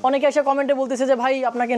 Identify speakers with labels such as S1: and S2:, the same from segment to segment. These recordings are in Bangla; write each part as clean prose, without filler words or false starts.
S1: অনেকে এসে কমেন্টে বলতেছে যে ভাই আপনাকে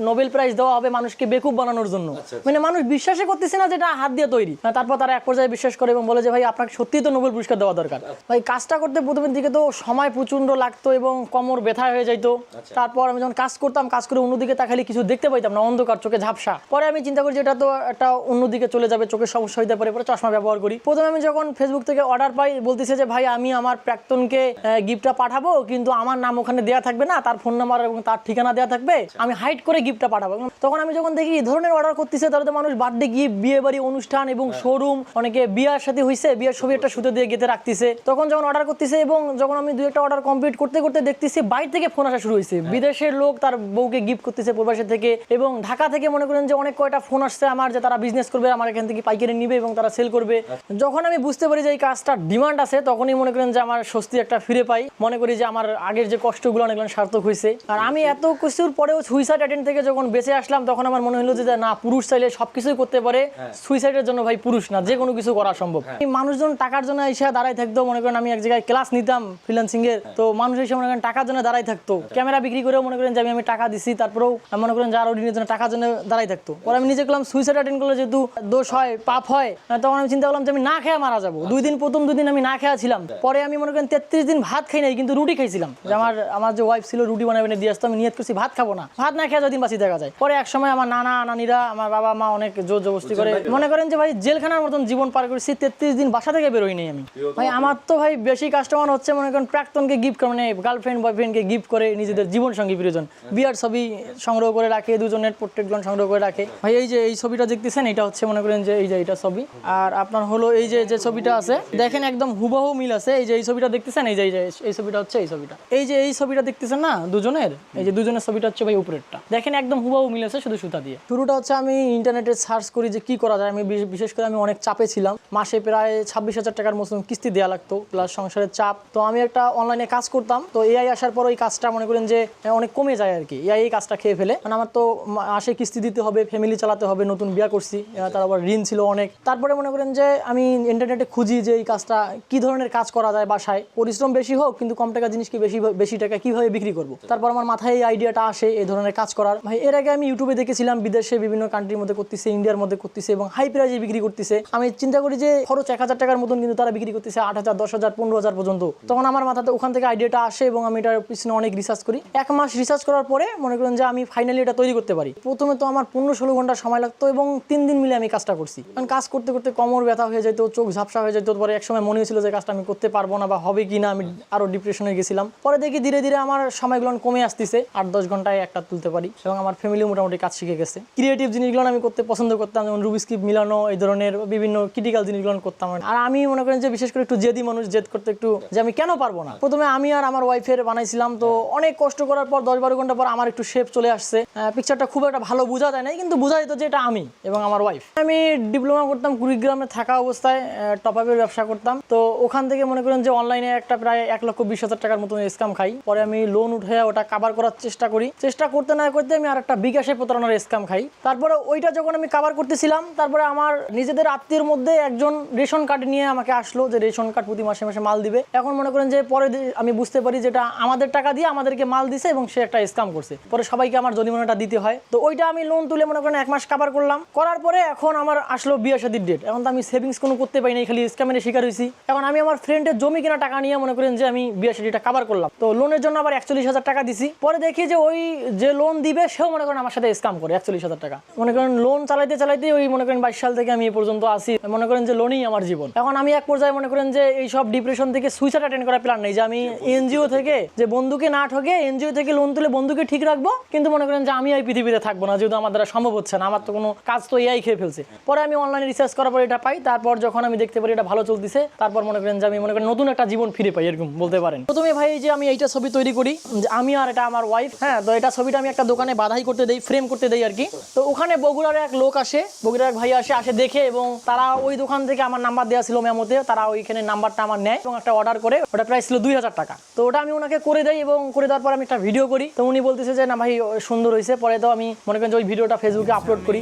S1: নোবেল প্রাইজ দেওয়া হবে মানুষকে বেকুব বানানোর জন্য। মানে মানুষ বিশ্বাসই করতেছে না যেটা হাত দিয়ে তৈরি। তারপর তারা এক পর্যায়ে বিশ্বাস করে এবং বলে যে ভাই আপনাকে সত্যিই তো নোবেল পুরস্কার দেওয়া দরকার। ভাই কাজটা করতে প্রথমের দিকে তো সময় প্রচন্ড লাগতো এবং কোমর ব্যথা হয়ে যাইতো। তারপর আমি যখন কাজ করতাম, কাজ করে অন্যদিকে তাকালে কিছু দেখতে পাইতাম না, অন্ধকার, চোখে ঝাপসা। পরে আমি চিন্তা করি যে এটা তো একটা অন্যদিকে চলে যাবে, চোখের সমস্যা হইতে পারে, পরে চশমা ব্যবহার করি। প্রথমে আমি যখন ফেসবুক থেকে অর্ডার পাই, বলতেছে যে ভাই আমি আমার প্রাক্তনকে গিফটটা পাঠাবো, কিন্তু আমার নাম ওখানে দেওয়া থাকবে না, তার ফোন নাম্বার এবং তার ঠিকানা দেওয়া থাকবে, আমি হাইড করে গিফটটা পাঠাবো। তখন আমি যখন দেখি এই ধরনের অর্ডার করতেছে, তাহলে তো মানুষ বার্থডে গিফট, বিয়ে বাড়ি অনুষ্ঠান এবং শোরুম, অনেকে বিয়ার সাথে হয়েছে, বিয়ের ছবি একটা সুতো দিয়ে গেঁথে রাখতেছে। তখন যখন অর্ডার করতেছে এবং যখন আমি দুই একটা অর্ডার কমপ্লিট করতে করতে দেখতেছি বাইরে থেকে ফোন আসা শুরু হয়েছে, বিদেশের লোক তার বউকে গিফট করতেছে প্রবাসী থেকে, এবং ঢাকা থেকে মনে করেন যে অনেক কয়টা ফোন আসছে আমার, যে তারা বিজনেস করবে, আমার এখান থেকে পাইকারি নিবে এবং তারা সেল করবে। যখন আমি বুঝতে পারি যে এই কাজটার ডিমান্ড আছে, তখনই মনে করেন যে আমার স্বস্তি একটা ফিরে পাই, মনে করি যে আমার আগের যে কষ্টগুলো অনেকগুলো সার্থক হয়েছে। আর আমি এত কিছুর পরেও সুইসাইড অ্যাটেম্প থেকে যখন বেঁচে আসলাম, তখন আমার মনে হলো যে না, পুরুষ চাইলে সবকিছুই করতে পারে, সুইসাইডের জন্য ভাই পুরুষ না, যে কোনো কিছু করা সম্ভব। মানুষজন টাকার জন্য এসে দাঁড়াই থাকতো, মনে করেন আমি এক জায়গায় ক্লাস নিতাম ফ্রিল্যান্সিং এর, তো মানুষ এসে মনে করেন টাকার জন্য দাঁড়াই থাকতো, ক্যামেরা বিক্রি করেও মনে করেন যে আমি টাকা দিছি, তারপরেও মনে করেন যে আরো দিনের জন্য টাকার জন্য দাঁড়াই থাকতো। পরে আমি নিজে করলাম সুইসাইড অ্যাটেম্প করলে যেহেতু দোষ হয়, পাপ হয়, তখন আমি চিন্তা করলাম যে আমি না খেয়ে মারা যাবো। প্রথম 2 দিন আমি না খেয়ে ছিলাম, পরে আমি মনে করেন 33 দিন ভাত খাই নাই, কিন্তু রুটি খাইছিলাম। যে আমার যে ওয়াইফ ছিল রুটি বানাবে দিয়ে আসতো, আমি নিয়ত করছি ভাত খাবো না, ভাত না খেয়ে যতদিন বাঁচি দেখা যায়। পরে এক সময় আমার নানা নানিরা, আমার বাবা মা অনেক জোর জবরদস্তি করে, মনে করেন যে ভাই জেলখানার মতন জীবন পার করেছি, 33 দিন বাসা থেকে বেরোই নেই আমি। ভাই আমার তো ভাই বেশি কাস্টমার হচ্ছে মনে করেন প্রাক্তনকে গিফট করে, মানে গার্লফ্রেন্ড বয়ফ্রেন্ডকে গিফট করে, নিজেদের জীবন সঙ্গী প্রিয়জন বিয়ার ছবি সংগ্রহ করে রাখে, দুজনের পোর্ট্রেটগুলো সংগ্রহ করে রাখে। ভাই এই যে এই ছবিটা দেখতেছেন, এটা হচ্ছে মনে করেন যে এই যে এটা ছবি, আর আপনার হলো এই যে ছবিটা আছে দেখেন একদম হুবহু মিল আছে। এই যে এই ছবিটা দেখতেছেন, এই যে এই ছবিটা হচ্ছে এই ছবিটা, এই ছবিটা দেখতেছেন না দুজনের, এই যে দুজনের ছবিটা হচ্ছে ভাই উপরেরটা, দেখেন একদম হুবহু মিল আছে, শুধু সুতা দিয়ে। শুরুটা হচ্ছে আমি ইন্টারনেটে সার্চ করি যে কি করা যায়। আমি বিশেষ করে আমি অনেক চাপে ছিলাম, মাসে প্রায় 26,000 টাকার মতন কিস্তি দেওয়া লাগতো, প্লাস সংসারের চাপ। তো আমি একটা অনলাইনে কাজ করতাম, তো এআই আসার পর ওই কাজটা মনে করেন যে অনেক কমে যায় আর কি, এআই এই কাজটা খেয়ে ফেলে। মানে আমার তো মাসে কিস্তি দিতে হবে, ফ্যামিলি চালাতে হবে, নতুন বিয়ে করছি, তার আবার ঋণ ছিল অনেক। তারপরে মনে করেন যে আমি ইন্টারনেটে খুঁজি যে এই কাজটা কি ধরনের কাজ করা যায়, বাসায় পরিশ্রম বেশি হোক কিন্তু কম টাকা জিনিসকে বেশি টাকা কিভাবে বিক্রি করবো। তারপর আমার মাথায় এই আইডিয়াটা আসে এই ধরনের কাজ করার। ভাই এর আগে আমি ইউটিউবে দেখেছিলাম বিদেশে বিভিন্ন কান্ট্রির মধ্যে করতেছে, ইন্ডিয়ার মধ্যে করতেছে এবং হাই প্রাইজে বিক্রি করতেছে। আমি চিন্তা করি যে খরচ 1,000 টাকার মতন, কিন্তু তারা বিক্রি করতেছে 8,000, 10,000, 15,000 পর্যন্ত। তখন আমার মাথাতে ওখান থেকে আইডিয়াটা আসে এবং আমি এটার পিছনে অনেক রিসার্চ করি। 1 মাস রিসার্চ করার পরে মনে করেন যে আমি ফাইনালি এটা তৈরি করতে পারি। প্রথমে তো আমার 15-16 ঘন্টা সময় লাগতো এবং 3 দিন মিলে আমি কাজটা করছি। কারণ কাজ করতে করতে কোমর ব্যথা হয়ে যেত, চোখ ঝাপসা হয়ে যেত। পরে এক সময় মনে হয়েছিল যে কাজটা আমি করতে পারবো না বা হবে কি না, আমি আরো ডিপ্রেশনে গেছিলাম। পরে দেখি ধীরে ধীরে আমার সময়গুলো কমে আসতেছে, 8-10 ঘন্টায় একটা তুলতে পারি এবং আমার ফ্যামিলি মোটামুটি কাজ শিখে গেছে। ক্রিয়েটিভ জিনিসগুলো আমি করতে পছন্দ করতাম, যেমন রুবিক্স কিউব মিলানো, এই ধরনের বিভিন্ন ক্রিটিক্যাল জিনিসগুলো করতাম। আর আমি মনে করেন যে বিশেষ করে একটু জেদি মানুষ, জেদ করতে একটু যে আমি কেন পারবো না। প্রথমে আমি আর আমার ওয়াইফের বানাইছিলাম, তো অনেক কষ্ট করার পর 10-12 ঘন্টা পর আমার একটু শেপ চলে আসছে। পিকচারটা খুব একটা ভালো বোঝা যায় না, কিন্তু বোঝা যেত যে এটা আমি এবং আমার ওয়াইফ। আমি ডিপ্লোমা করতাম কুড়িগ্রামে থাকা অবস্থায়, টপ আপের ব্যবসা করতাম। তো ওখান থেকে মনে করেন যে অনলাইনে একটা প্রায় 1,20,000 টাকার মতন স্ক্যাম খাই। পরে আমি লোন উঠে ওটা কাভার করার চেষ্টা করতে না করতে আমি আর একটা বিকাশে প্রতারণার স্ক্যাম খাই। তারপরে ওইটা যখন আমি কাভার করতেছিলাম, তারপরে আমার নিজেদের আত্মীয়ের মধ্যে একজন রেশন কার্ড নিয়ে আমাকে আসলো যে রেশন কার্ড প্রতি মাসে মাসে মাল দিবে। এখন মনে করেন যে পরে আমি বুঝতে পারি যেটা আমাদের টাকা দিয়ে আমাদেরকে মাল দিছে এবং সে একটা স্ক্যাম করছে। পরে সবাইকে আমার জরিমানাটা দিতে হয়। তো ওইটা আমি লোন তুলে মনে করেন 1 মাস কাভার করলাম। করার পরে এখন আমার আসলো বিয়ে শাদীর ডেট। এখন তো আমি সেভিংস কোনো করতে পারি না, খালি স্ক্যামের শিকার হয়েছি। এখন আমি আমার ফ্রেন্ডের জমি কেনা টাকা নিয়ে মনে করেন যে আমি বিয়ে শাদীটা কাভার করলাম। তো লোনের জন্য আবার 41,000 টাকা দিছি। পরে দেখি যে ওই যে লোন দিবে সেও মনে করেন আমার সাথে স্ক্যাম করে 41,000 টাকা। মনে করেন লোন চালাইতে ওই মনে করেন 22 সাল থেকে আমি এই পর্যন্ত আসি, মনে করেন যে লোনই আমার জীবন। এখন আমি এক পর্যায়ে মনে করেন যে এই সব ডিপ্রেশন থেকে সুইসাইড অ্যাটেন্ড করার প্ল্যান নেই, যে আমি এনজিও থেকে যে বন্ধুকে না ঠকে এনজিও থেকে লোন তুলে বন্ধুকে ঠিক রাখবো, কিন্তু মনে করেন যে আমি এই পৃথিবীতে থাকবো না, যেহেতু আমার দ্বারা সম্ভব হচ্ছে না, আমার তো কোনো কাজ তো এআই খেয়ে ফেলছে। পরে আমি অনলাইনে রিসার্চ করার পর এটা পাই। তারপর যখন আমি দেখতে পারি এটা ভালো চলতেছে, তারপর মনে করেন যে আমি মনে করেন নতুন একটা জীবন ফিরে পাই, এরকম বলতে পারেন। প্রথমে ভাই যে আমি এইটা ছবি তৈরি করি, আমি আর এটা আমার ওয়াইফ। হ্যাঁ, তো এটা ছবিটা আমি একটা দোকানে বাধাই করতে দেই, ফ্রেম করতে দেই আর কি। তো ওখানে বগুড়ার এক লোক আসে, বগুড়ার এক ভাই আসে দেখে, এবং তারা ওই দোকান থেকে আমার নাম্বার দেওয়া ছিল মেমোতে, তারা ওইখানে নাম্বারটা আমার নেয় এবং একটা অর্ডার করে। ওটা প্রাইস ছিল 2,000 টাকা। তো ওটা আমি ওনাকে করে দেই এবং করে দেওয়ার পর আমি একটা ভিডিও করি। তো উনি বলতেছে যে না ভাই সুন্দর হয়েছে। পরে তো আমি মনে করেন যে ওই ভিডিওটা ফেসবুকে আপলোড করি।